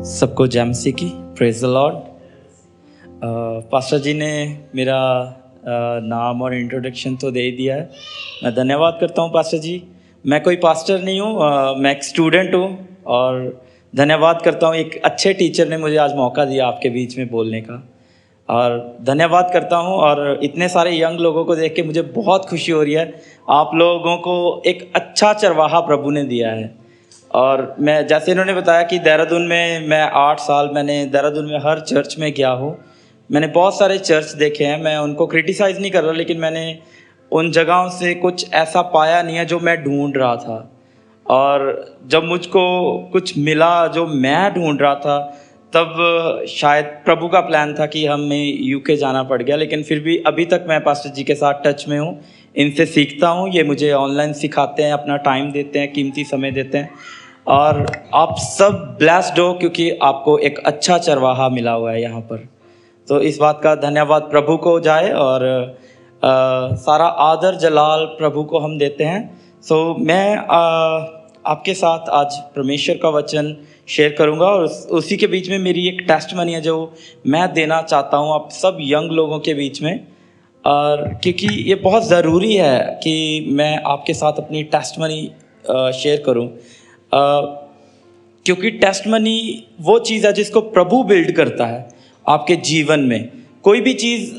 सबको जय मसीह की प्रेज द लॉर्ड। पास्टर जी ने मेरा नाम और इंट्रोडक्शन तो दे दिया है। मैं धन्यवाद करता हूँ पास्टर जी। मैं कोई पास्टर नहीं हूँ, मैं एक स्टूडेंट हूँ और धन्यवाद करता हूँ एक अच्छे टीचर ने मुझे आज मौका दिया आपके बीच में बोलने का, और धन्यवाद करता हूँ। और इतने सारे यंग लोगों को देख के मुझे बहुत खुशी हो रही है। आप लोगों को एक अच्छा चरवाहा प्रभु ने दिया है। और मैं जैसे इन्होंने बताया कि देहरादून में मैं 8 साल मैंने देहरादून में हर चर्च में गया हूँ। मैंने बहुत सारे चर्च देखे हैं, मैं उनको क्रिटिसाइज़ नहीं कर रहा, लेकिन मैंने उन जगहों से कुछ ऐसा पाया नहीं है जो मैं ढूंढ रहा था। और जब मुझको कुछ मिला जो मैं ढूंढ रहा था, तब शायद प्रभु का प्लान था कि हमें यूके जाना पड़ गया। लेकिन फिर भी अभी तक मैं पास्टर जी के साथ टच में हूँ, इनसे सीखता हूँ। ये मुझे ऑनलाइन सिखाते हैं, अपना टाइम देते हैं, कीमती समय देते हैं। और आप सब ब्लेस्ड हो क्योंकि आपको एक अच्छा चरवाहा मिला हुआ है यहाँ पर। तो इस बात का धन्यवाद प्रभु को जाए और सारा आदर जलाल प्रभु को हम देते हैं। सो मैं आपके साथ आज परमेश्वर का वचन शेयर करूंगा और उसी के बीच में मेरी एक टेस्टमनी है जो मैं देना चाहता हूं आप सब यंग लोगों के बीच में। और क्योंकि ये बहुत ज़रूरी है कि मैं आपके साथ अपनी टेस्टमनी शेयर करूं, क्योंकि टेस्टमनी वो चीज़ है जिसको प्रभु बिल्ड करता है आपके जीवन में। कोई भी चीज़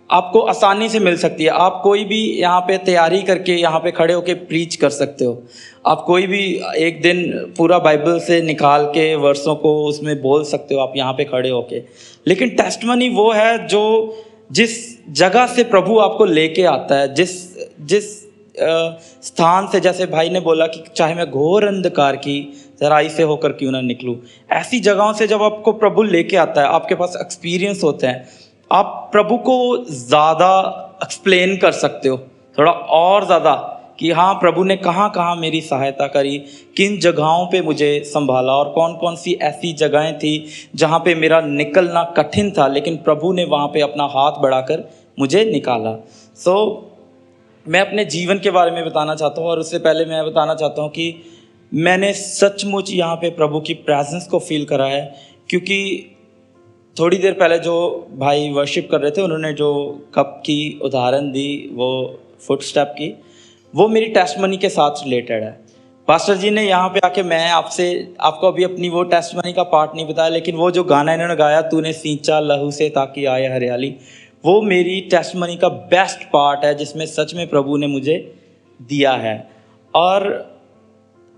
आपको आसानी से मिल सकती है। आप कोई भी यहाँ पे तैयारी करके यहाँ पे खड़े होके प्रीच कर सकते हो। आप कोई भी एक दिन पूरा बाइबल से निकाल के वर्षों को उसमें बोल सकते हो आप यहाँ पे खड़े होके। लेकिन टेस्टमनी वो है जो जिस जगह से प्रभु आपको लेके आता है, जिस स्थान से, जैसे भाई ने बोला कि चाहे मैं घोर अंधकार की जराई से होकर क्यों ना निकलूं, ऐसी जगहों से जब आपको प्रभु लेके आता है, आपके पास एक्सपीरियंस होते हैं, आप प्रभु को ज़्यादा एक्सप्लेन कर सकते हो, थोड़ा और ज़्यादा, कि हाँ प्रभु ने कहाँ कहाँ मेरी सहायता करी, किन जगहों पे मुझे संभाला और कौन कौन सी ऐसी जगहें थी जहाँ पे मेरा निकलना कठिन था, लेकिन प्रभु ने वहाँ पे अपना हाथ बढ़ाकर मुझे निकाला। सो मैं अपने जीवन के बारे में बताना चाहता हूँ, और उससे पहले मैं बताना चाहता हूँ कि मैंने सचमुच यहाँ पे प्रभु की प्रेजेंस को फील करा है। क्योंकि थोड़ी देर पहले जो भाई वर्शिप कर रहे थे, उन्होंने जो कप की उदाहरण दी, वो फुटस्टेप की, वो मेरी टेस्टमनी के साथ रिलेटेड है। पास्टर जी ने यहाँ पे आके मैं आपको अभी अपनी वो टेस्टमनी का पार्ट नहीं बताया, लेकिन वो जो गाना इन्होंने गाया, तूने सींचा लहू से ताकि आए हरियाली, वो मेरी टेस्टमनी का बेस्ट पार्ट है, जिसमें सच में प्रभु ने मुझे दिया है। और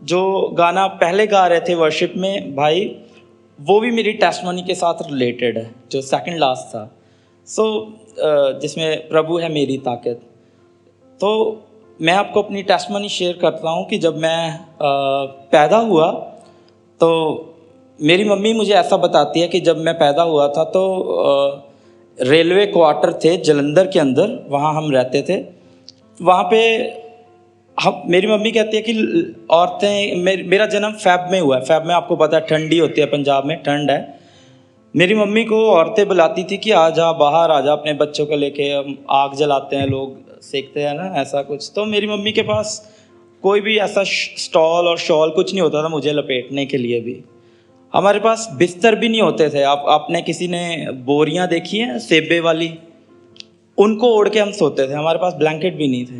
जो गाना पहले गा रहे थे वर्शिप में भाई, वो भी मेरी टेस्टमनी के साथ रिलेटेड है, जो सेकंड लास्ट था। सो जिसमें प्रभु है मेरी ताकत। तो मैं आपको अपनी टेस्टमनी शेयर करता हूँ कि जब मैं पैदा हुआ, तो मेरी मम्मी मुझे ऐसा बताती है कि जब मैं पैदा हुआ था तो रेलवे क्वार्टर थे जलंधर के अंदर, वहाँ हम रहते थे। वहाँ पे मेरी मम्मी कहती है कि औरतें, मेरा जन्म फ़ैब में हुआ है। फ़ैब में आपको पता है ठंडी होती है, पंजाब में ठंड है। मेरी मम्मी को औरतें बुलाती थी कि आ जा, बाहर आ जा, अपने बच्चों को लेके, हम आग जलाते हैं, लोग सेकते हैं ना, ऐसा कुछ। तो मेरी मम्मी के पास कोई भी ऐसा स्टॉल और शॉल कुछ नहीं होता था मुझे लपेटने के लिए भी। हमारे पास बिस्तर भी नहीं होते थे। आपने किसी ने बोरियां देखी हैं सेबे वाली, उनको ओढ़ के हम सोते थे, हमारे पास ब्लैंकेट भी नहीं थे।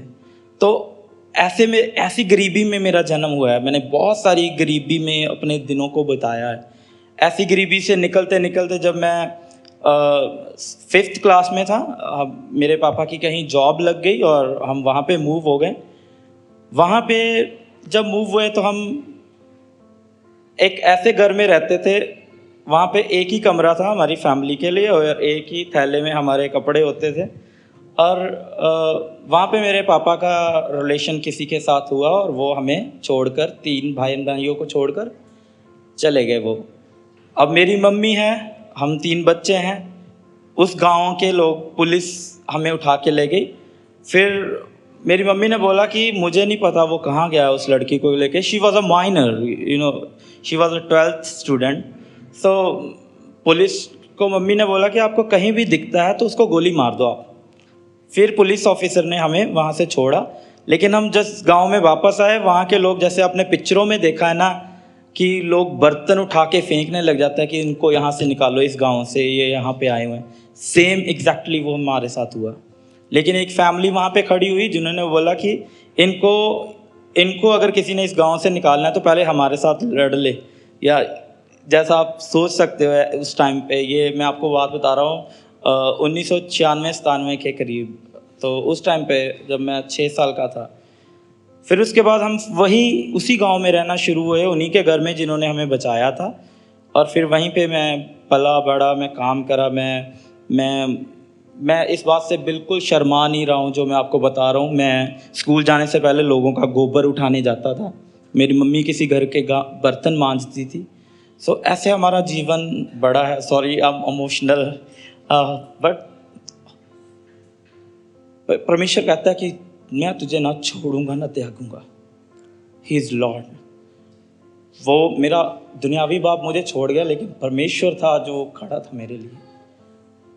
तो ऐसे में, ऐसी गरीबी में मेरा जन्म हुआ है। मैंने बहुत सारी गरीबी में अपने दिनों को बिताया है। ऐसी गरीबी से निकलते निकलते जब मैं 5th क्लास में था, मेरे पापा की कहीं जॉब लग गई और हम वहाँ पे मूव हो गए। वहाँ पे जब मूव हुए तो हम एक ऐसे घर में रहते थे, वहाँ पे एक ही कमरा था हमारी फैमिली के लिए और एक ही थैले में हमारे कपड़े होते थे। और वहाँ पे मेरे पापा का रिलेशन किसी के साथ हुआ और वो हमें छोड़कर, 3 भाइयों को छोड़कर चले गए वो। अब मेरी मम्मी है, हम 3 बच्चे हैं। उस गांव के लोग, पुलिस हमें उठा के ले गई। फिर मेरी मम्मी ने बोला कि मुझे नहीं पता वो कहाँ गया उस लड़की को लेके। She was a minor, she was a 12th student. So police को मम्मी ने बोला कि आपको कहीं भी दिखता है तो उसको गोली मार दो आप। फिर पुलिस ऑफिसर ने हमें वहाँ से छोड़ा। लेकिन हम जिस गांव में वापस आए, वहाँ के लोग, जैसे आपने पिक्चरों में देखा है ना, कि लोग बर्तन उठा के फेंकने लग जाता है कि इनको यहाँ से निकालो, इस गांव से, ये यहाँ पे आए हुए हैं। सेम एग्जैक्टली वो हमारे साथ हुआ। लेकिन एक फैमिली वहाँ पे खड़ी हुई जिन्होंने बोला कि इनको अगर किसी ने इस गांव से निकालना है तो पहले हमारे साथ लड़ ले। या जैसा आप सोच सकते हो उस टाइम पे, ये मैं आपको बात बता रहा हूँ 1996-97 के करीब। तो उस टाइम पे जब मैं 6 साल का था, फिर उसके बाद हम उसी गांव में रहना शुरू हुए, उन्हीं के घर में जिन्होंने हमें बचाया था। और फिर वहीं पे मैं पला बड़ा, मैं काम करा। मैं इस बात से बिल्कुल शर्मा नहीं रहा हूँ जो मैं आपको बता रहा हूँ। मैं स्कूल जाने से पहले लोगों का गोबर उठाने जाता था। मेरी मम्मी किसी घर के बर्तन मांजती थी। सो ऐसे हमारा जीवन बड़ा है। Sorry I am emotional, but परमेश्वर कहता है कि मैं तुझे ना छोड़ूंगा ना त्यागूंगा। He is Lord. वो मेरा दुनियावी बाप मुझे छोड़ गया, लेकिन परमेश्वर था जो खड़ा था मेरे लिए।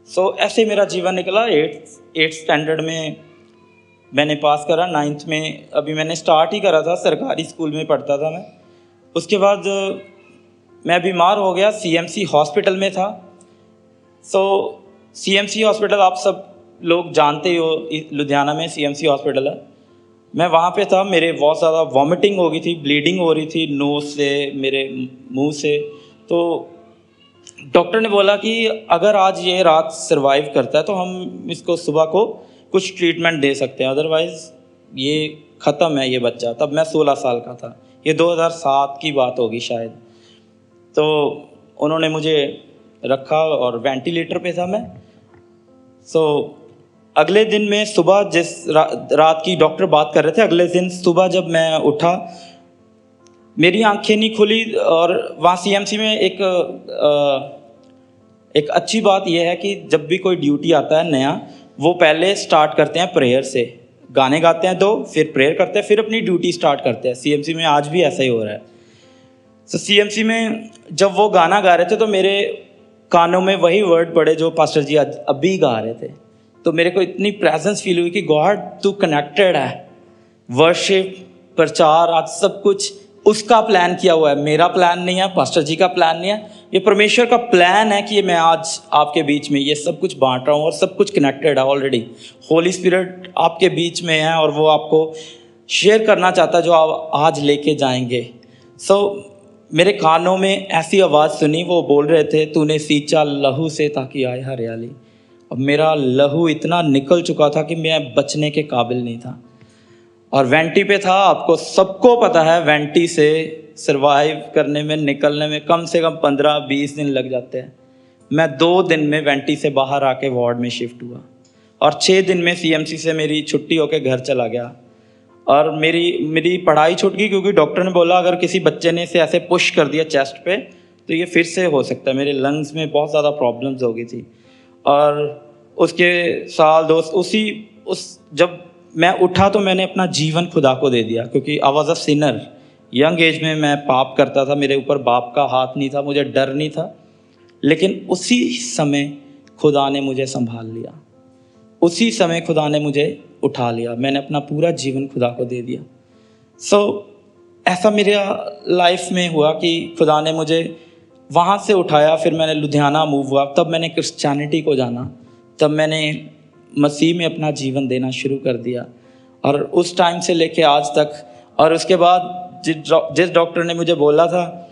सो ऐसे मेरा जीवन निकला। 8th स्टैंडर्ड में मैंने पास करा। 9th में अभी मैंने स्टार्ट ही करा था, सरकारी स्कूल में पढ़ता था मैं। उसके बाद मैं बीमार हो गया, CMC हॉस्पिटल में था। सो CMC हॉस्पिटल आप सब लोग जानते ही हो, लुधियाना में CMC हॉस्पिटल है। मैं वहाँ पे था, मेरे बहुत ज़्यादा वॉमिटिंग हो गई थी, ब्लीडिंग हो रही थी नोज़ से, मेरे मुंह से। तो डॉक्टर ने बोला कि अगर आज ये रात सरवाइव करता है तो हम इसको सुबह को कुछ ट्रीटमेंट दे सकते हैं, अदरवाइज़ ये ख़त्म है ये बच्चा। तब मैं 16 साल का था, ये 2007 की बात होगी शायद। तो उन्होंने मुझे रखा और वेंटिलेटर पे था मैं। सो अगले दिन में सुबह, जिस रात की डॉक्टर बात कर रहे थे, अगले दिन सुबह जब मैं उठा, मेरी आंखें नहीं खुली। और वहाँ CMC में एक अच्छी बात यह है कि जब भी कोई ड्यूटी आता है नया, वो पहले स्टार्ट करते हैं प्रेयर से, गाने गाते हैं 2, फिर प्रेयर करते हैं, फिर अपनी ड्यूटी स्टार्ट करते हैं। CMC में आज भी ऐसा ही हो रहा है। तो CMC में जब वो गाना गा रहे थे तो मेरे कानों में वही वर्ड पड़े जो पास्टर जी अभी गा रहे थे। तो मेरे को इतनी प्रेजेंस फील हुई कि गॉड तू कनेक्टेड है। वर्शिप, प्रचार, आज सब कुछ उसका प्लान किया हुआ है, मेरा प्लान नहीं है, पास्टर जी का प्लान नहीं है। ये परमेश्वर का प्लान है कि मैं आज आपके बीच में ये सब कुछ बांट रहा हूँ और सब कुछ कनेक्टेड है ऑलरेडी। होली स्पिरिट आपके बीच में है और वो आपको शेयर करना चाहता है जो आप आज लेके जाएंगे। सो मेरे कानों में ऐसी आवाज़ सुनी, वो बोल रहे थे, तूने सींचा लहू से ताकि आए हरियाली। अब मेरा लहू इतना निकल चुका था कि मैं बचने के काबिल नहीं था और वेंटी पे था। आपको सबको पता है वेंटी से सरवाइव करने में, निकलने में कम से कम 15-20 दिन लग जाते हैं। मैं 2 दिन में वेंटी से बाहर आके वार्ड में शिफ्ट हुआ और 6 दिन में CMC से मेरी छुट्टी होके घर चला गया। और मेरी पढ़ाई छूट गई क्योंकि डॉक्टर ने बोला अगर किसी बच्चे ने इसे ऐसे पुश कर दिया चेस्ट पे तो ये फिर से हो सकता है। मेरे लंग्स में बहुत ज़्यादा प्रॉब्लम्स हो गई थी। और उसके साल 2 जब मैं उठा तो मैंने अपना जीवन खुदा को दे दिया, क्योंकि I was a Sinner. Young age में मैं पाप करता था, मेरे ऊपर बाप का हाथ नहीं था, मुझे डर नहीं था। लेकिन उसी समय खुदा ने मुझे संभाल लिया, उसी समय खुदा ने मुझे उठा लिया। मैंने अपना पूरा जीवन खुदा को दे दिया। सो ऐसा मेरे लाइफ में हुआ कि खुदा ने मुझे वहाँ से उठाया। फिर मैंने लुधियाना मूव हुआ, तब मैंने क्रिश्चियनिटी को जाना, तब मैंने मसीह में अपना जीवन देना शुरू कर दिया। और उस टाइम से लेके आज तक। और उसके बाद जिस डॉक्टर ने मुझे बोला था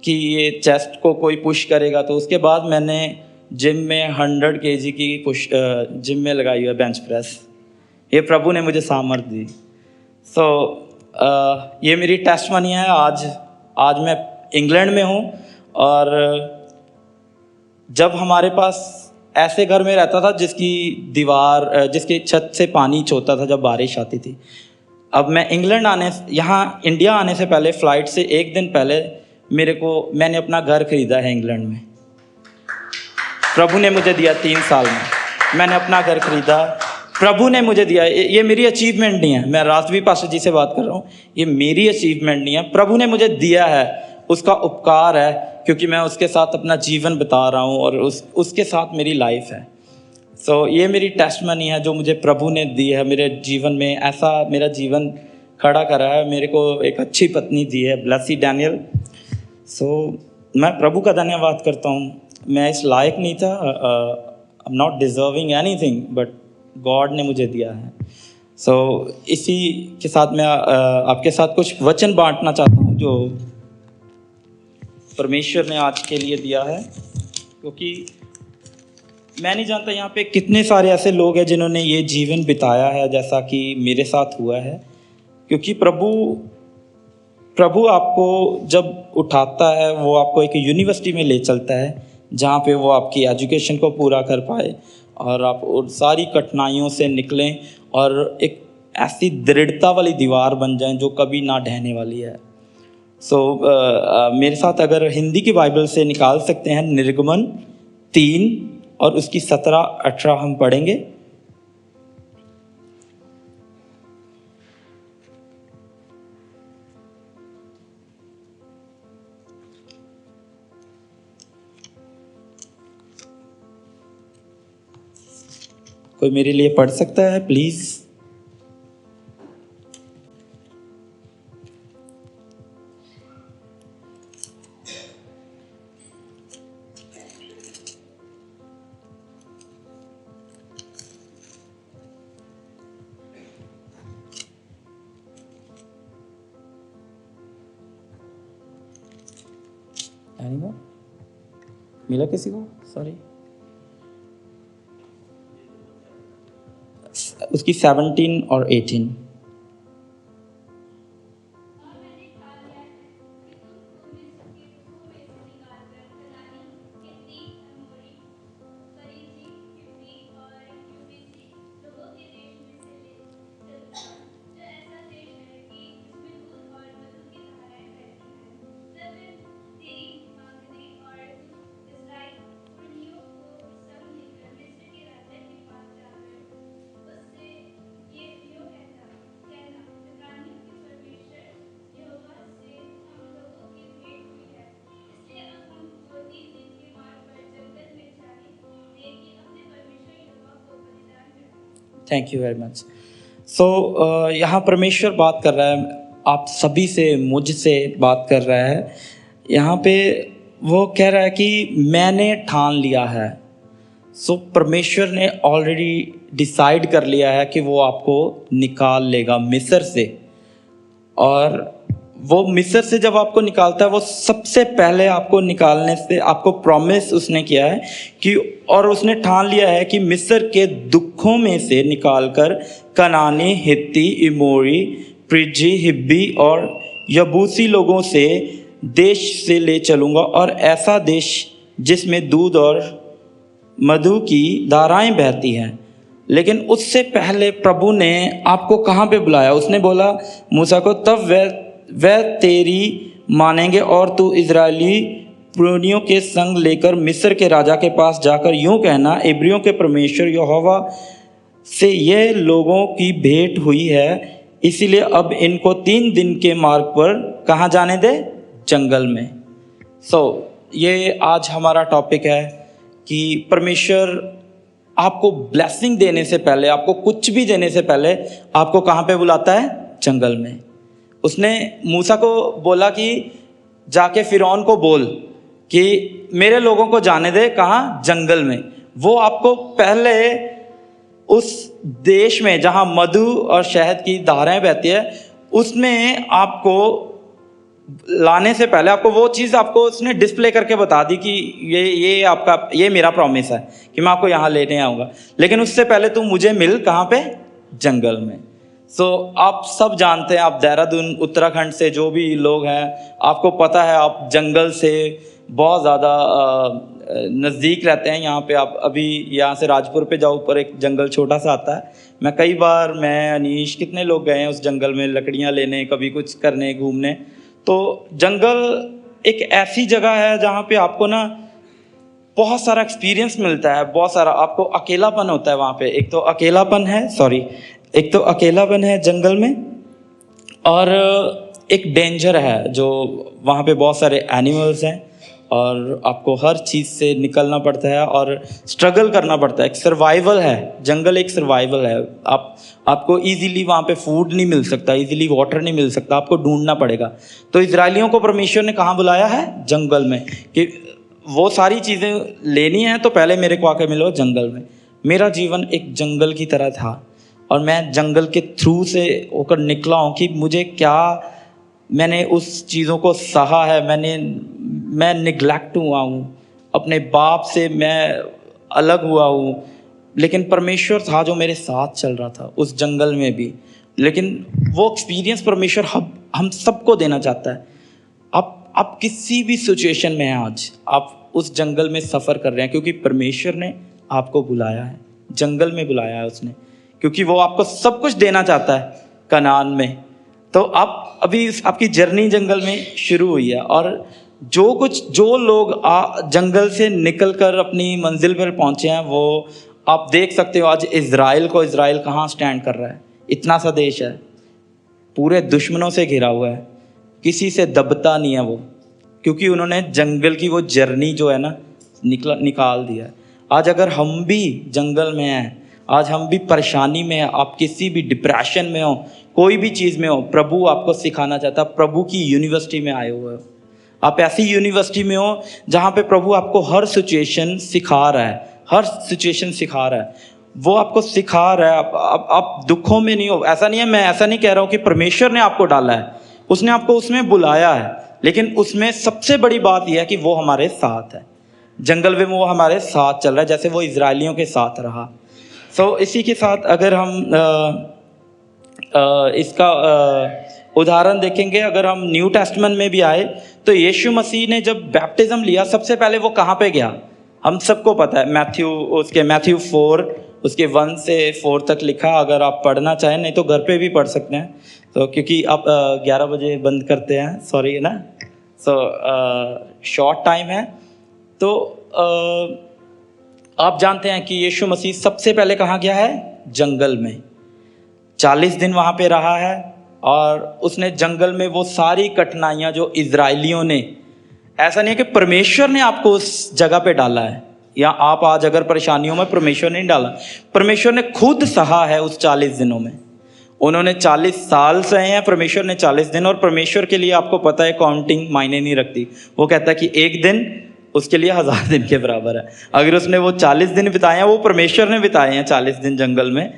कि ये चेस्ट को कोई पुश करेगा, तो उसके बाद मैंने जिम में 100 kg की पुश जिम में लगाई हुई बेंच प्रेस। ये प्रभु ने मुझे सामर्थ दी। सो ये मेरी टेस्टमनी है। आज मैं इंग्लैंड में हूँ और जब हमारे पास ऐसे घर में रहता था जिसकी छत से पानी छोता था जब बारिश आती थी। अब मैं यहाँ इंडिया आने से पहले फ़्लाइट से 1 दिन पहले मैंने अपना घर खरीदा है इंग्लैंड में। प्रभु ने मुझे दिया 3 साल में मैंने अपना घर खरीदा, प्रभु ने मुझे दिया। ये मेरी अचीवमेंट नहीं है, मैं राष्ट्रवीय पास्टर जी से बात कर रहा हूँ, ये मेरी अचीवमेंट नहीं है, प्रभु ने मुझे दिया है, उसका उपकार है, क्योंकि मैं उसके साथ अपना जीवन बिता रहा हूँ और उसके साथ मेरी लाइफ है। सो ये मेरी टेस्टमनी है जो मुझे प्रभु ने दी है मेरे जीवन में। ऐसा मेरा जीवन खड़ा करा है, मेरे को एक अच्छी पत्नी दी है, ब्लेसी डैनियल। सो मैं प्रभु का धन्यवाद करता हूँ। मैं इस लायक नहीं था, I am not deserving anything, but God ने मुझे दिया है। सो इसी के साथ मैं आपके साथ कुछ वचन बांटना चाहता हूँ जो परमेश्वर ने आज के लिए दिया है, क्योंकि मैं नहीं जानता यहाँ पे कितने सारे ऐसे लोग हैं जिन्होंने ये जीवन बिताया है जैसा कि मेरे साथ हुआ है। क्योंकि प्रभु आपको जब उठाता है, वो आपको एक यूनिवर्सिटी में ले चलता है जहाँ पे वो आपकी एजुकेशन को पूरा कर पाए और आप उन सारी कठिनाइयों से निकलें और एक ऐसी दृढ़ता वाली दीवार बन जाएं जो कभी ना ढहने वाली है। मेरे साथ अगर हिंदी की बाइबल से निकाल सकते हैं निर्गमन 3 और उसकी 17-18 हम पढ़ेंगे। कोई मेरे लिए पढ़ सकता है प्लीज? मिला किसी को? सॉरी, उसकी 17 और 18। Thank you very much. So यहाँ परमेश्वर बात कर रहा है, आप सभी से, मुझसे बात कर रहा है। यहाँ पे वो कह रहा है कि मैंने ठान लिया है। सो परमेश्वर ने ऑलरेडी डिसाइड कर लिया है कि वो आपको निकाल लेगा मिस्र से। और वो मिस्र से जब आपको निकालता है, वो सबसे पहले आपको निकालने से आपको प्रॉमिस उसने किया है कि, और उसने ठान लिया है कि मिस्र के दुखों में से निकालकर कनानी, हित्ती, इमोरी, प्रिजी, हिब्बी और यबूसी लोगों से देश से ले चलूँगा, और ऐसा देश जिसमें दूध और मधु की धाराएं बहती हैं। लेकिन उससे पहले प्रभु ने आपको कहाँ पे बुलाया? उसने बोला मूसा को, तब वह तेरी मानेंगे और तू इजरायली पुरनियों के संग लेकर मिस्र के राजा के पास जाकर यूं कहना, इब्रियों के परमेश्वर यहोवा से ये लोगों की भेंट हुई है, इसीलिए अब इनको 3 दिन के मार्ग पर कहाँ जाने दे? जंगल में। ये आज हमारा टॉपिक है कि परमेश्वर आपको ब्लेसिंग देने से पहले, आपको कुछ भी देने से पहले आपको कहाँ पे बुलाता है? जंगल में। उसने मूसा को बोला कि जाके फिरौन को बोल कि मेरे लोगों को जाने दे, कहाँ? जंगल में। वो आपको पहले उस देश में जहाँ मधु और शहद की धाराएं बहती है, उसमें आपको लाने से पहले आपको वो चीज़ आपको उसने डिस्प्ले करके बता दी कि ये मेरा प्रॉमिस है कि मैं आपको यहाँ लेने आऊँगा। लेकिन उससे पहले तुम मुझे मिल कहाँ पे? जंगल में। आप सब जानते हैं, आप देहरादून उत्तराखंड से जो भी लोग हैं, आपको पता है, आप जंगल से बहुत ज़्यादा नज़दीक रहते हैं। यहाँ पे आप अभी यहाँ से राजपुर पे जाओ, ऊपर एक जंगल छोटा सा आता है। मैं अनीश, कितने लोग गए हैं उस जंगल में लकड़ियाँ लेने, कभी कुछ करने, घूमने। तो जंगल एक ऐसी जगह है जहाँ पे आपको ना बहुत सारा एक्सपीरियंस मिलता है, बहुत सारा आपको अकेलापन होता है वहाँ पे। एक तो अकेलापन है जंगल में, और एक डेंजर है जो वहाँ पे बहुत सारे एनिमल्स हैं, और आपको हर चीज़ से निकलना पड़ता है और स्ट्रगल करना पड़ता है। एक सर्वाइवल है, जंगल एक सर्वाइवल है। आपको इजीली वहाँ पे फूड नहीं मिल सकता, इजीली वाटर नहीं मिल सकता, आपको ढूंढना पड़ेगा। तो इजराइलियों को परमेश्वर ने कहाँ बुलाया है? जंगल में, कि वो सारी चीज़ें लेनी हैं तो पहले मेरे को आके मिलो जंगल में। मेरा जीवन एक जंगल की तरह था और मैं जंगल के थ्रू से होकर निकला हूँ कि मुझे क्या, मैंने उस चीज़ों को सहा है, मैं निगलेक्ट हुआ हूँ, अपने बाप से मैं अलग हुआ हूँ, लेकिन परमेश्वर था जो मेरे साथ चल रहा था उस जंगल में भी। लेकिन वो एक्सपीरियंस परमेश्वर हम सबको देना चाहता है। आप किसी भी सिचुएशन में हैं आज, आप उस जंगल में सफ़र कर रहे हैं क्योंकि परमेश्वर ने आपको बुलाया है, जंगल में बुलाया है उसने, क्योंकि वो आपको सब कुछ देना चाहता है कनान में। तो आप अभी आपकी जर्नी जंगल में शुरू हुई है और जो लोग जंगल से निकलकर अपनी मंजिल पर पहुंचे हैं, वो आप देख सकते हो आज इज़राइल कहाँ स्टैंड कर रहा है। इतना सा देश है, पूरे दुश्मनों से घिरा हुआ है, किसी से दबता नहीं है वो, क्योंकि उन्होंने जंगल की वो जर्नी जो है ना निकाल दिया है। आज अगर हम भी जंगल में हैं, आज हम भी परेशानी में हैं, आप किसी भी डिप्रेशन में हो, कोई भी चीज़ में हो, प्रभु आपको सिखाना चाहता है। प्रभु की यूनिवर्सिटी में आए हुए हो, आप ऐसी यूनिवर्सिटी में हो जहाँ पे प्रभु आपको हर सिचुएशन सिखा रहा है, वो आपको सिखा रहा है। आप दुखों में नहीं हो। ऐसा नहीं है, मैं ऐसा नहीं कह रहा हूँ कि परमेश्वर ने आपको डाला है, उसने आपको उसमें बुलाया है, लेकिन उसमें सबसे बड़ी बात यह है कि वो हमारे साथ है। जंगल में वो हमारे साथ चल रहा है, जैसे वो इजराइलियों के साथ रहा। इसी के साथ अगर हम इसका उदाहरण देखेंगे, अगर हम न्यू टेस्टमेंट में भी आए तो यीशु मसीह ने जब बैप्टिज्म लिया, सबसे पहले वो कहाँ पे गया? हम सबको पता है, मैथ्यू 4 उसके 1 से 4 तक लिखा। अगर आप पढ़ना चाहें, नहीं तो घर पे भी पढ़ सकते हैं, तो क्योंकि आप 11 बजे बंद करते हैं, सॉरी ना, शॉर्ट टाइम है। तो आप जानते हैं कि यीशु मसीह सबसे पहले कहाँ गया है? जंगल में। 40 दिन वहाँ पे रहा है और उसने जंगल में वो सारी कठिनाइयाँ जो इजराइलियों ने, ऐसा नहीं है कि परमेश्वर ने आपको उस जगह पे डाला है, या आप आज अगर परेशानियों में, परमेश्वर ने नहीं डाला, परमेश्वर ने खुद सहा है उस 40 दिनों में। उन्होंने 40 साल सहे हैं, परमेश्वर ने 40 दिन। और परमेश्वर के लिए आपको पता है काउंटिंग मायने नहीं रखती। वो कहता है कि एक दिन उसके लिए 1000 दिन के बराबर है। अगर उसने वो 40 दिन बिताए हैं, वो परमेश्वर ने बिताए हैं 40 दिन जंगल में,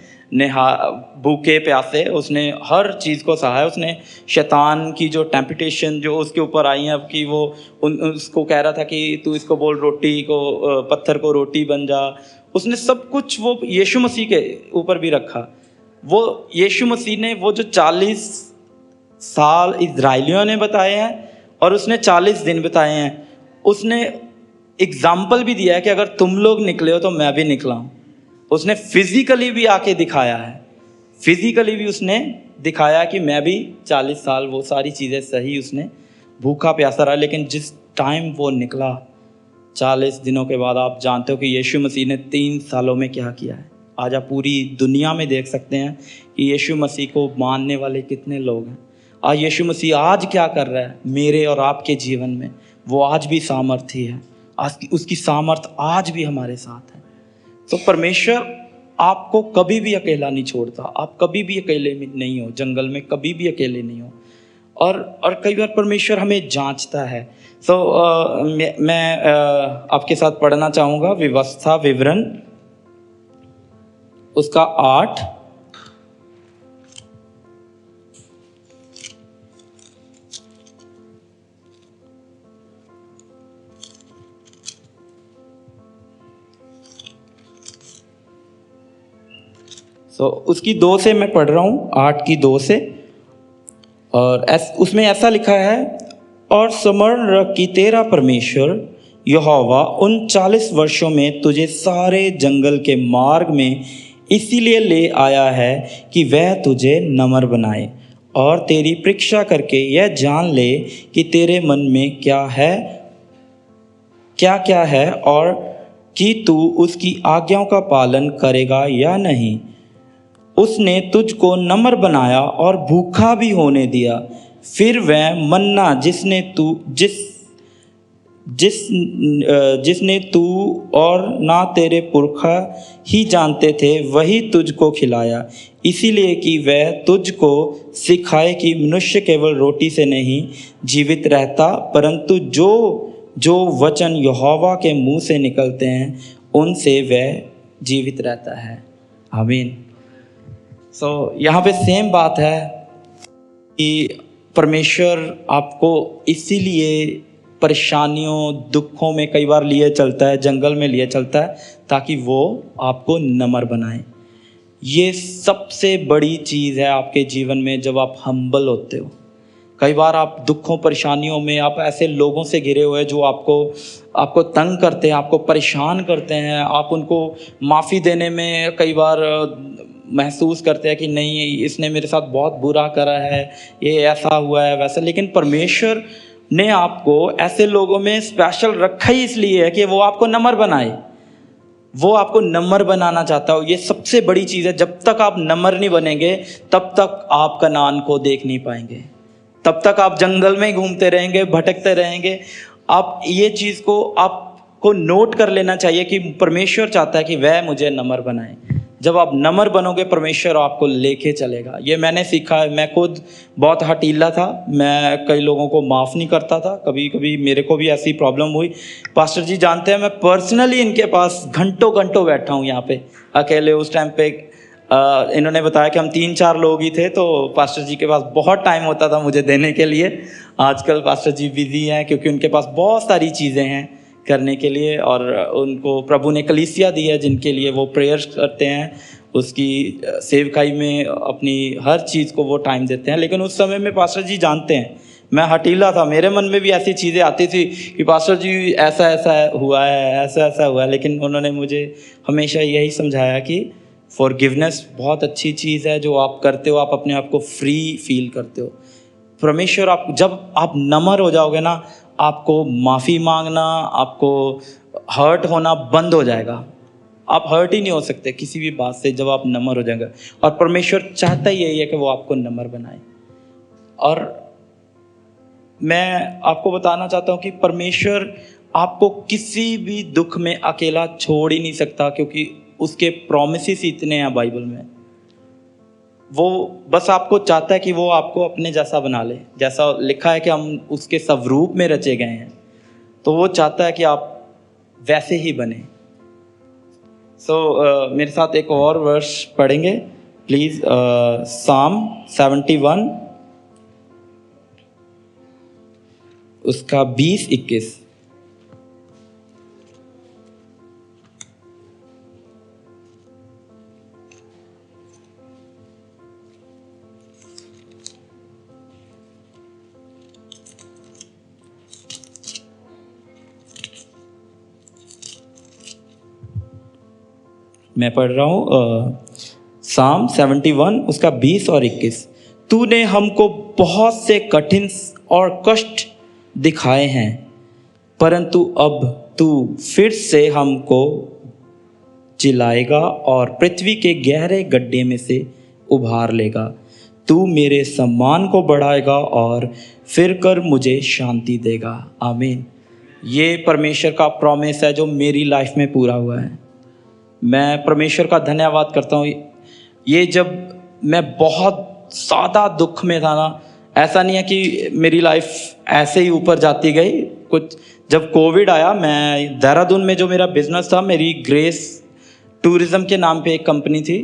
भूखे प्यासे, उसने हर चीज़ को सहा है। उसने शैतान की जो टेम्पटेशन जो उसके ऊपर आई है, अब कि वो उसको कह रहा था कि तू इसको बोल पत्थर को रोटी बन जा, उसने सब कुछ वो यीशु मसीह के ऊपर भी रखा। वो यीशु मसीह ने वो जो 40 साल इजराइलियों ने बताए हैं और उसने 40 दिन बताए हैं, उसने एग्जाम्पल भी दिया है कि अगर तुम लोग निकले हो तो मैं भी निकला हूँ। उसने फिजिकली भी आके दिखाया है, फिजिकली भी उसने दिखाया कि मैं भी 40 साल वो सारी चीज़ें सही, उसने भूखा प्यासा रहा। लेकिन जिस टाइम वो निकला 40 दिनों के बाद, आप जानते हो कि यीशु मसीह ने 3 सालों में क्या किया है। आज आप पूरी दुनिया में देख सकते हैं कि यीशु मसीह को मानने वाले कितने लोग हैं। आज यीशु मसीह आज क्या कर रहा है मेरे और आपके जीवन में, वो आज भी सामर्थी है, आज उसकी सामर्थ आज भी हमारे साथ है। तो परमेश्वर आपको कभी भी अकेला नहीं छोड़ता, आप कभी भी अकेले नहीं हो, जंगल में कभी भी अकेले नहीं हो। और कई बार परमेश्वर हमें जांचता है। मैं आपके साथ पढ़ना चाहूँगा व्यवस्था विवरण उसका 8। उसकी 2 से मैं पढ़ रहा हूँ, 8 की 2 से। और उसमें ऐसा लिखा है, और स्मरण रख कि तेरा परमेश्वर यहोवा उन 40 वर्षों में तुझे सारे जंगल के मार्ग में इसीलिए ले आया है कि वह तुझे नम्र बनाए और तेरी परीक्षा करके यह जान ले कि तेरे मन में क्या है और कि तू उसकी आज्ञाओं का पालन करेगा या नहीं। उसने तुझको नम्र बनाया और भूखा भी होने दिया। फिर वह मन्ना जिसने तू और ना तेरे पुरखा ही जानते थे वही तुझको खिलाया, इसीलिए कि वह तुझको सिखाए कि मनुष्य केवल रोटी से नहीं जीवित रहता, परंतु जो जो वचन यहोवा के मुंह से निकलते हैं उनसे वह जीवित रहता है। आमीन। यहाँ पे सेम बात है कि परमेश्वर आपको इसीलिए परेशानियों दुखों में कई बार लिए चलता है, जंगल में लिए चलता है, ताकि वो आपको नम्र बनाए। ये सबसे बड़ी चीज़ है आपके जीवन में जब आप हम्बल होते हो। कई बार आप दुखों परेशानियों में आप ऐसे लोगों से घिरे हुए जो आपको तंग करते हैं, आपको परेशान करते हैं, आप उनको माफ़ी देने में कई बार महसूस करते हैं कि नहीं, इसने मेरे साथ बहुत बुरा करा है, ये ऐसा हुआ है वैसा। लेकिन परमेश्वर ने आपको ऐसे लोगों में स्पेशल रखा ही इसलिए है कि वो आपको नम्र बनाए, वो आपको नम्र बनाना चाहता हो। ये सबसे बड़ी चीज़ है। जब तक आप नम्र नहीं बनेंगे तब तक आप कनान को देख नहीं पाएंगे, तब तक आप जंगल में घूमते रहेंगे, भटकते रहेंगे। आप ये चीज़ को आपको नोट कर लेना चाहिए कि परमेश्वर चाहता है कि वह मुझे नम्र बनाए। जब आप नम्र बनोगे परमेश्वर आपको लेके चलेगा। ये मैंने सीखा है। मैं खुद बहुत हठीला था, मैं कई लोगों को माफ़ नहीं करता था। कभी कभी मेरे को भी ऐसी प्रॉब्लम हुई। पास्टर जी जानते हैं, मैं पर्सनली इनके पास घंटों घंटों बैठा हूँ यहाँ पे अकेले। उस टाइम पे इन्होंने बताया कि हम 3-4 लोग ही थे, तो पास्टर जी के पास बहुत टाइम होता था मुझे देने के लिए। आजकल पास्टर जी बिजी हैं क्योंकि उनके पास बहुत सारी चीज़ें हैं करने के लिए, और उनको प्रभु ने कलीसिया दी है जिनके लिए वो प्रेयर्स करते हैं, उसकी सेवकाई में अपनी हर चीज़ को वो टाइम देते हैं। लेकिन उस समय में पास्टर जी जानते हैं मैं हठीला था, मेरे मन में भी ऐसी चीज़ें आती थी कि पास्टर जी ऐसा ऐसा हुआ है, ऐसा ऐसा हुआ है। लेकिन उन्होंने मुझे हमेशा यही समझाया कि फॉरगिवनेस बहुत अच्छी चीज़ है जो आप करते हो, आप अपने आप को फ्री फील करते हो। परमेश्वर जब आप नम्र हो जाओगे ना, आपको माफ़ी मांगना, आपको हर्ट होना बंद हो जाएगा। आप हर्ट ही नहीं हो सकते किसी भी बात से जब आप नम्र हो जाएंगे। और परमेश्वर चाहता ही यही है कि वो आपको नम्र बनाए। और मैं आपको बताना चाहता हूँ कि परमेश्वर आपको किसी भी दुख में अकेला छोड़ ही नहीं सकता, क्योंकि उसके प्रॉमिसेस इतने हैं बाइबल में। वो बस आपको चाहता है कि वो आपको अपने जैसा बना ले। जैसा लिखा है कि हम उसके स्वरूप में रचे गए हैं, तो वो चाहता है कि आप वैसे ही बने। मेरे साथ एक और वर्ष पढ़ेंगे प्लीज़, साम 71 उसका 20-21। मैं पढ़ रहा हूँ साम 71 उसका 20 और 21। तूने हमको बहुत से कठिन और कष्ट दिखाए हैं, परंतु अब तू फिर से हमको जिलाएगा और पृथ्वी के गहरे गड्ढे में से उभार लेगा। तू मेरे सम्मान को बढ़ाएगा और फिर कर मुझे शांति देगा। आमीन। ये परमेश्वर का प्रॉमिस है जो मेरी लाइफ में पूरा हुआ है। मैं परमेश्वर का धन्यवाद करता हूँ। ये जब मैं बहुत ज़्यादा दुख में था ना, ऐसा नहीं है कि मेरी लाइफ ऐसे ही ऊपर जाती गई। कुछ जब कोविड आया, मैं देहरादून में जो मेरा बिजनेस था, मेरी ग्रेस टूरिज़्म के नाम पे एक कंपनी थी।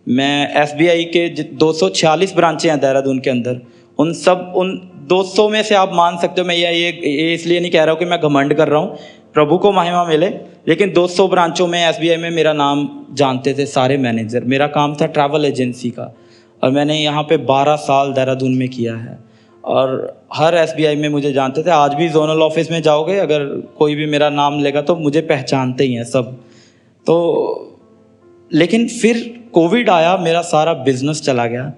मैं SBI के 246 ब्रांचें हैं देहरादून के अंदर, उन 200 में से आप मान सकते हो, मैं ये इसलिए नहीं कह रहा हूँ कि मैं घमंड कर रहा हूँ, प्रभु को महिमा मिले, लेकिन 200 ब्रांचों में SBI में मेरा नाम जानते थे सारे मैनेजर। मेरा काम था ट्रैवल एजेंसी का, और मैंने यहाँ पे 12 साल देहरादून में किया है, और हर SBI में मुझे जानते थे। आज भी जोनल ऑफिस में जाओगे, अगर कोई भी मेरा नाम लेगा तो मुझे पहचानते ही हैं सब। तो लेकिन फिर कोविड आया, मेरा सारा बिजनेस चला गया।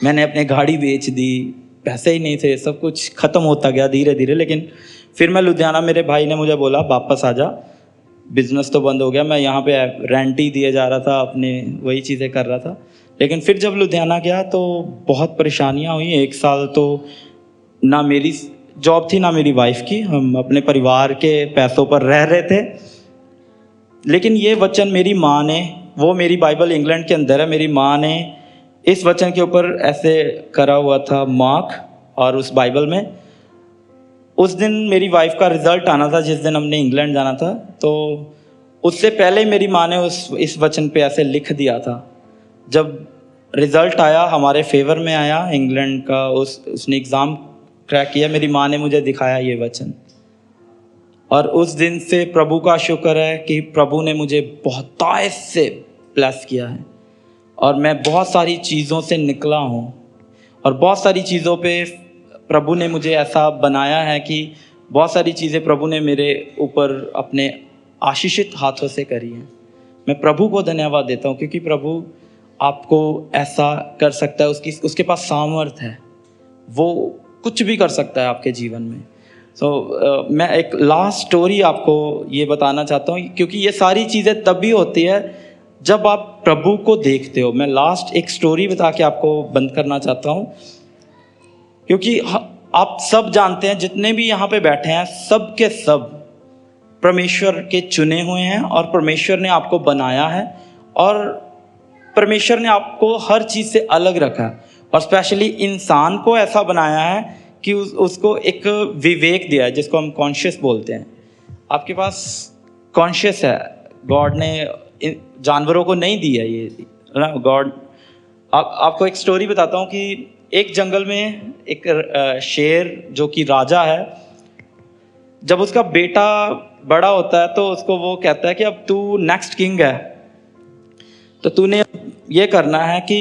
मैंने अपनी गाड़ी बेच दी, पैसे ही नहीं थे, सब कुछ ख़त्म होता गया धीरे धीरे। लेकिन फिर मैं लुधियाना, मेरे भाई ने मुझे बोला वापस आ जा, बिज़नेस तो बंद हो गया। मैं यहाँ पे रेंट ही दिए जा रहा था, अपने वही चीज़ें कर रहा था। लेकिन फिर जब लुधियाना गया तो बहुत परेशानियाँ हुई। 1 साल तो ना मेरी जॉब थी ना मेरी वाइफ की, हम अपने परिवार के पैसों पर रह रहे थे। लेकिन ये वचन मेरी माँ ने, वो मेरी बाइबल इंग्लैंड के अंदर है, मेरी माँ ने इस वचन के ऊपर ऐसे करा हुआ था मार्क, और उस बाइबल में उस दिन मेरी वाइफ का रिज़ल्ट आना था, जिस दिन हमने इंग्लैंड जाना था। तो उससे पहले मेरी माँ ने इस वचन पे ऐसे लिख दिया था। जब रिज़ल्ट आया, हमारे फेवर में आया इंग्लैंड का, उसने एग्ज़ाम क्रैक किया, मेरी माँ ने मुझे दिखाया ये वचन। और उस दिन से प्रभु का शुक्र है कि प्रभु ने मुझे बहुतायत से ब्लेस किया है, और मैं बहुत सारी चीज़ों से निकला हूँ, और बहुत सारी चीज़ों पे प्रभु ने मुझे ऐसा बनाया है कि बहुत सारी चीज़ें प्रभु ने मेरे ऊपर अपने आशीषित हाथों से करी हैं। मैं प्रभु को धन्यवाद देता हूँ, क्योंकि प्रभु आपको ऐसा कर सकता है, उसके पास सामर्थ्य है, वो कुछ भी कर सकता है आपके जीवन में। मैं एक लास्ट स्टोरी आपको ये बताना चाहता हूँ, क्योंकि ये सारी चीज़ें तभी होती है जब आप प्रभु को देखते हो। मैं लास्ट एक स्टोरी बता के आपको बंद करना चाहता हूँ, क्योंकि आप सब जानते हैं, जितने भी यहाँ पे बैठे हैं, सब के सब परमेश्वर के चुने हुए हैं, और परमेश्वर ने आपको बनाया है, और परमेश्वर ने आपको हर चीज़ से अलग रखा है, और स्पेशली इंसान को ऐसा बनाया है कि उसको एक विवेक दिया है, जिसको हम कॉन्शियस बोलते हैं। आपके पास कॉन्शियस है, गॉड ने जानवरों को नहीं दी है ये ना। गॉड, आपको एक स्टोरी बताता हूँ कि एक जंगल में एक शेर जो कि राजा है, जब उसका बेटा बड़ा होता है तो उसको वो कहता है कि अब तू नेक्स्ट किंग है, तो तूने ये करना है कि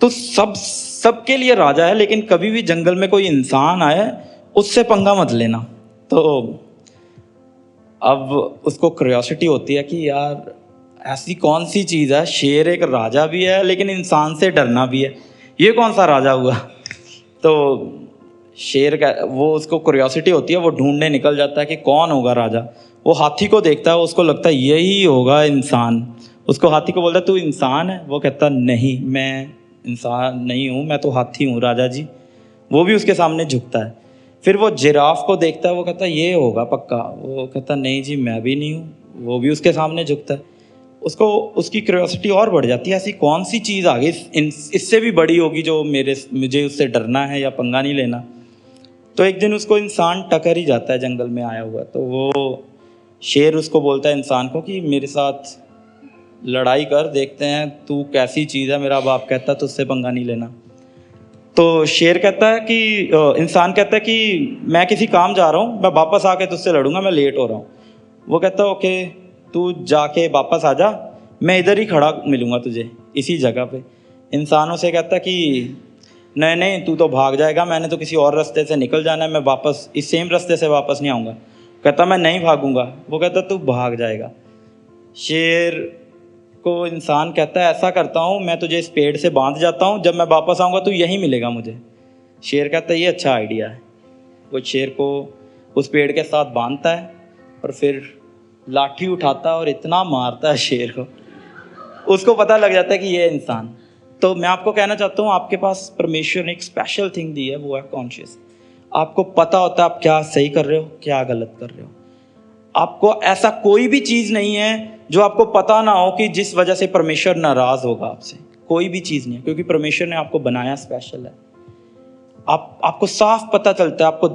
तू सबके लिए राजा है, लेकिन कभी भी जंगल में कोई इंसान आए उससे पंगा मत लेना। तो अब उसको क्यूरियोसिटी होती है कि यार ऐसी कौन सी चीज़ है, शेर एक राजा भी है लेकिन इंसान से डरना भी है, ये कौन सा राजा हुआ। तो शेर का वो उसको क्यूरियोसिटी होती है, वो ढूंढने निकल जाता है कि कौन होगा राजा। वो हाथी को देखता है, उसको लगता है यही होगा इंसान। उसको हाथी को बोलता है तू इंसान है, वो कहता नहीं मैं इंसान नहीं हूँ, मैं तो हाथी हूँ राजा जी। वो भी उसके सामने झुकता है। फिर वो जिराफ को देखता है, वो कहता है ये होगा पक्का, वो कहता नहीं जी मैं भी नहीं हूँ, वो भी उसके सामने झुकता है। उसको उसकी क्यूरियोसिटी और बढ़ जाती है, ऐसी कौन सी चीज़ आगे इससे भी बड़ी होगी जो मुझे उससे डरना है या पंगा नहीं लेना। तो एक दिन उसको इंसान टकर ही जाता है जंगल में आया हुआ। तो वो शेर उसको बोलता है इंसान को कि मेरे साथ लड़ाई कर, देखते हैं तू कैसी चीज़ है, मेरा बाप कहता तुझसे पंगा नहीं लेना। तो शेर कहता है कि इंसान कहता है कि मैं किसी काम जा रहा हूँ, मैं वापस आके तुझसे लड़ूंगा, मैं लेट हो रहा हूँ। वो कहता है ओके तू जाके वापस आ जा, मैं इधर ही खड़ा मिलूँगा तुझे इसी जगह पे। इंसानों से कहता है कि नहीं नहीं तू तो भाग जाएगा, मैंने तो किसी और रास्ते से निकल जाना है, मैं वापस इस सेम रास्ते से वापस नहीं आऊँगा। कहता मैं नहीं भागूंगा। वो कहता तू भाग जाएगा। शेर को इंसान कहता है ऐसा करता हूँ, मैं तुझे इस पेड़ से बांध जाता हूँ, जब मैं वापस आऊँगा तू यहीं मिलेगा मुझे। शेर कहता है ये अच्छा आइडिया है। वो शेर को उस पेड़ के साथ बांधता है और फिर लाठी उठाता है और इतना मारता है शेर को, उसको पता लग जाता है कि ये इंसान। तो मैं आपको कहना चाहता हूँ आपके पास परमेश्वर ने एक स्पेशल थिंग दी है, वो है कॉन्शियस। आपको पता होता है आप क्या सही कर रहे हो, क्या गलत कर रहे हो। आपको ऐसा कोई भी चीज़ नहीं है जो आपको पता ना हो कि जिस वजह से परमेश्वर नाराज़ होगा आपसे। कोई भी चीज़ नहीं है, क्योंकि परमेश्वर ने आपको बनाया स्पेशल है। आपको साफ पता चलता है आपको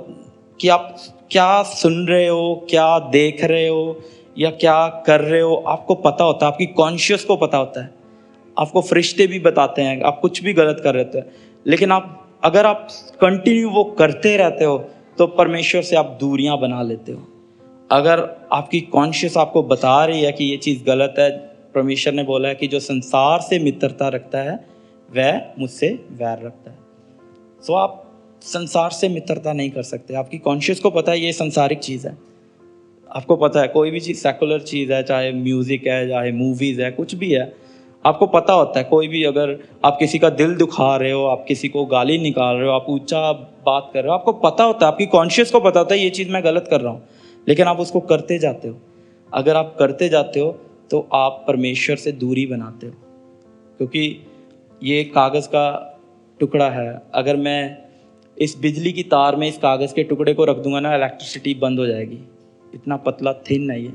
कि आप क्या सुन रहे हो, क्या देख रहे हो या क्या कर रहे हो, आपको पता होता है। आपकी कॉन्शियस को पता होता है। आपको फरिश्ते भी बताते हैं आप कुछ भी गलत कर रहे थे, लेकिन अगर आप कंटिन्यू वो करते रहते हो तो परमेश्वर से आप दूरियां बना लेते हो। अगर आपकी कॉन्शियस आपको बता रही है कि ये चीज़ गलत है, परमेश्वर ने बोला है कि जो संसार से मित्रता रखता है वह मुझसे वैर रखता है। सो आप संसार से मित्रता नहीं कर सकते। आपकी कॉन्शियस को पता है ये संसारिक चीज़ है। आपको पता है कोई भी चीज़ सेकुलर चीज़ है, चाहे म्यूज़िक है, चाहे मूवीज़ है, कुछ भी है, आपको पता होता है। कोई भी अगर आप किसी का दिल दुखा रहे हो, आप किसी को गाली निकाल रहे हो, आप ऊंचा बात कर रहे हो, आपको पता होता है, आपकी कॉन्शियस को पता होता है ये चीज़ मैं गलत कर रहा हूँ, लेकिन आप उसको करते जाते हो। अगर आप करते जाते हो तो आप परमेश्वर से दूरी बनाते हो, क्योंकि ये कागज़ का टुकड़ा है। अगर मैं इस बिजली की तार में इस कागज़ के टुकड़े को रख दूंगा ना, इलेक्ट्रिसिटी बंद हो जाएगी। इतना पतला थिन नहीं है।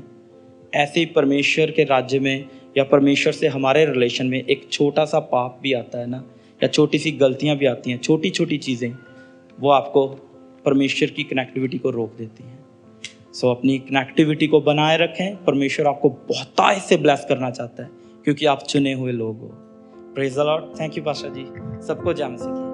ऐसे ही परमेश्वर के राज्य में या परमेश्वर से हमारे रिलेशन में एक छोटा सा पाप भी आता है ना, या छोटी सी गलतियां भी आती हैं, छोटी छोटी चीज़ें, वो आपको परमेश्वर की कनेक्टिविटी को रोक देती हैं। सो अपनी कनेक्टिविटी को बनाए रखें। परमेश्वर आपको बहुतायत से ब्लेस करना चाहता है क्योंकि आप चुने हुए लोग हो। Praise the Lord. Thank you pastor ji. सबको जय मसीह की।